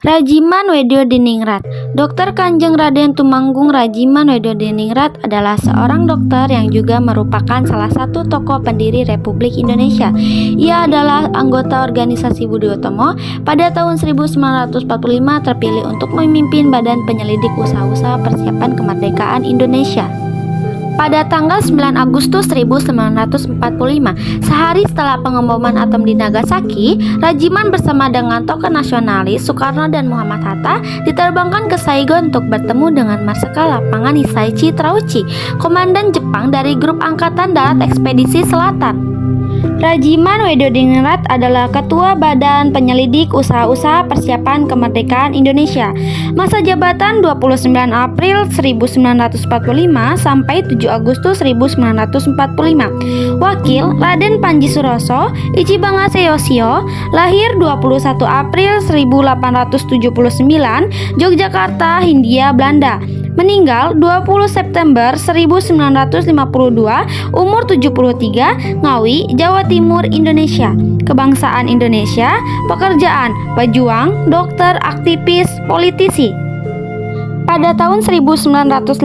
Rajiman Weddiodiningrat. Dr. Kanjeng Raden Tumanggung Rajiman Weddiodiningrat adalah seorang dokter yang juga merupakan salah satu tokoh pendiri Republik Indonesia. Ia adalah anggota organisasi Budi Utomo. Pada tahun 1945 terpilih untuk memimpin Badan Penyelidik Usaha-usaha Persiapan Kemerdekaan Indonesia. Pada tanggal 9 Agustus 1945, sehari setelah pengeboman atom di Nagasaki, Rajiman bersama dengan tokoh nasionalis Soekarno dan Muhammad Hatta diterbangkan ke Saigon untuk bertemu dengan Marsikal Lapangan Hisaichi Trauchi, komandan Jepang dari grup Angkatan Darat Ekspedisi Selatan. Rajiman Weddiodiningrat adalah Ketua Badan Penyelidik Usaha-usaha Persiapan Kemerdekaan Indonesia. Masa jabatan 29 April 1945 sampai 7 Agustus 1945. Wakil Raden Panji Suroso Ichibangase Yoshio, lahir 21 April 1879, Yogyakarta, Hindia Belanda. Meninggal 20 September 1952, umur 73, Ngawi, Jawa Timur, Indonesia. Kebangsaan Indonesia, pekerjaan, pejuang, dokter, aktivis, politisi. Pada tahun 1950,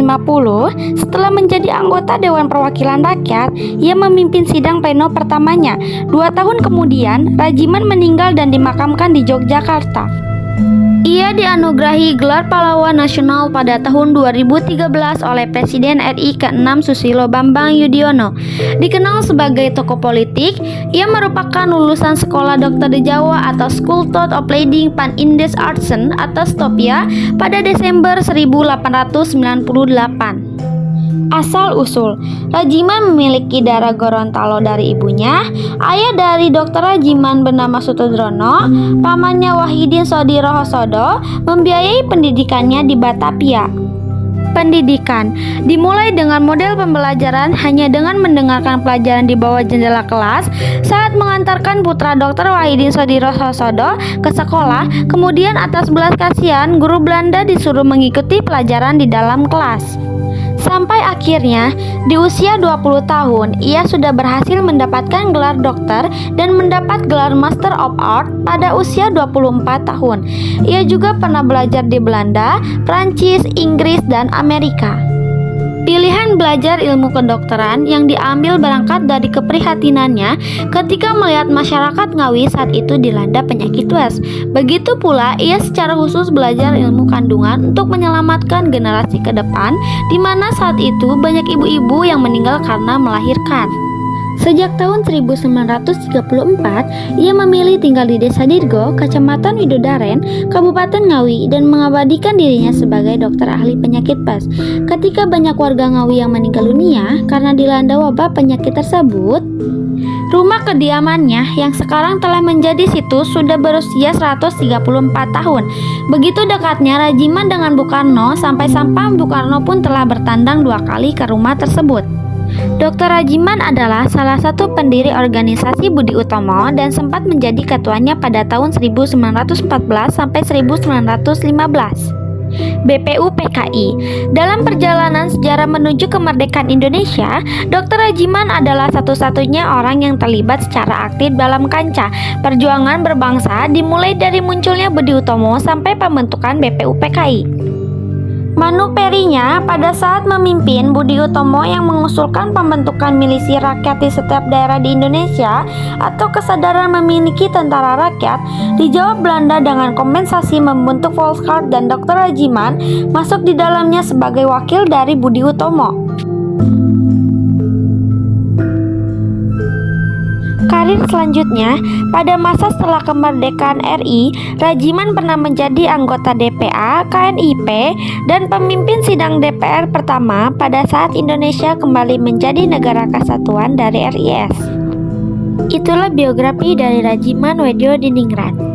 setelah menjadi anggota Dewan Perwakilan Rakyat, ia memimpin sidang pleno pertamanya. 2 tahun kemudian, Rajiman meninggal dan dimakamkan di Yogyakarta. Ia dianugerahi gelar pahlawan nasional pada tahun 2013 oleh Presiden RI ke-6 Susilo Bambang Yudhoyono. Dikenal sebagai tokoh politik, ia merupakan lulusan Sekolah Dokter di Jawa atau School of Leading Pan-Indes Artsen atau STOPIA pada Desember 1898. Asal-usul, Rajiman memiliki darah Gorontalo dari ibunya. Ayah dari Dr. Rajiman bernama Sutodrono, pamannya Wahidin Sodirohosodo, membiayai pendidikannya di Batavia. Pendidikan dimulai dengan model pembelajaran hanya dengan mendengarkan pelajaran di bawah jendela kelas saat mengantarkan putra Dr. Wahidin Sodirohosodo ke sekolah. Kemudian atas belas kasihan, guru Belanda disuruh mengikuti pelajaran di dalam kelas. Sampai akhirnya, di usia 20 tahun, ia sudah berhasil mendapatkan gelar dokter dan mendapat gelar Master of Art pada usia 24 tahun. Ia juga pernah belajar di Belanda, Prancis, Inggris, dan Amerika. Pilihan belajar ilmu kedokteran yang diambil berangkat dari keprihatinannya ketika melihat masyarakat Ngawi saat itu dilanda penyakit WES. Begitu pula ia secara khusus belajar ilmu kandungan untuk menyelamatkan generasi ke depan, di mana saat itu banyak ibu-ibu yang meninggal karena melahirkan. Sejak tahun 1934, ia memilih tinggal di Desa Dirgo, Kecamatan Widodaren, Kabupaten Ngawi, dan mengabadikan dirinya sebagai dokter ahli penyakit PES. Ketika banyak warga Ngawi yang meninggal dunia karena dilanda wabah penyakit tersebut, rumah kediamannya yang sekarang telah menjadi situs sudah berusia 134 tahun. Begitu dekatnya Rajiman dengan Bung Karno, sampai-sampai Bung Karno pun telah bertandang 2 kali ke rumah tersebut. Dr. Rajiman adalah salah satu pendiri organisasi Budi Utomo dan sempat menjadi ketuanya pada tahun 1914 sampai 1915. BPUPKI. Dalam perjalanan sejarah menuju kemerdekaan Indonesia, Dr. Rajiman adalah satu-satunya orang yang terlibat secara aktif dalam kancah perjuangan berbangsa, dimulai dari munculnya Budi Utomo sampai pembentukan BPUPKI. Manuperinya pada saat memimpin, Budi Utomo yang mengusulkan pembentukan milisi rakyat di setiap daerah di Indonesia atau kesadaran memiliki tentara rakyat, dijawab Belanda dengan kompensasi membentuk Volksguard, dan Dr. Rajiman masuk di dalamnya sebagai wakil dari Budi Utomo. Karir selanjutnya, pada masa setelah kemerdekaan RI, Rajiman pernah menjadi anggota DPA, KNIP, dan pemimpin sidang DPR pertama pada saat Indonesia kembali menjadi negara kesatuan dari RIS. Itulah biografi dari Rajiman Weddiodiningrat.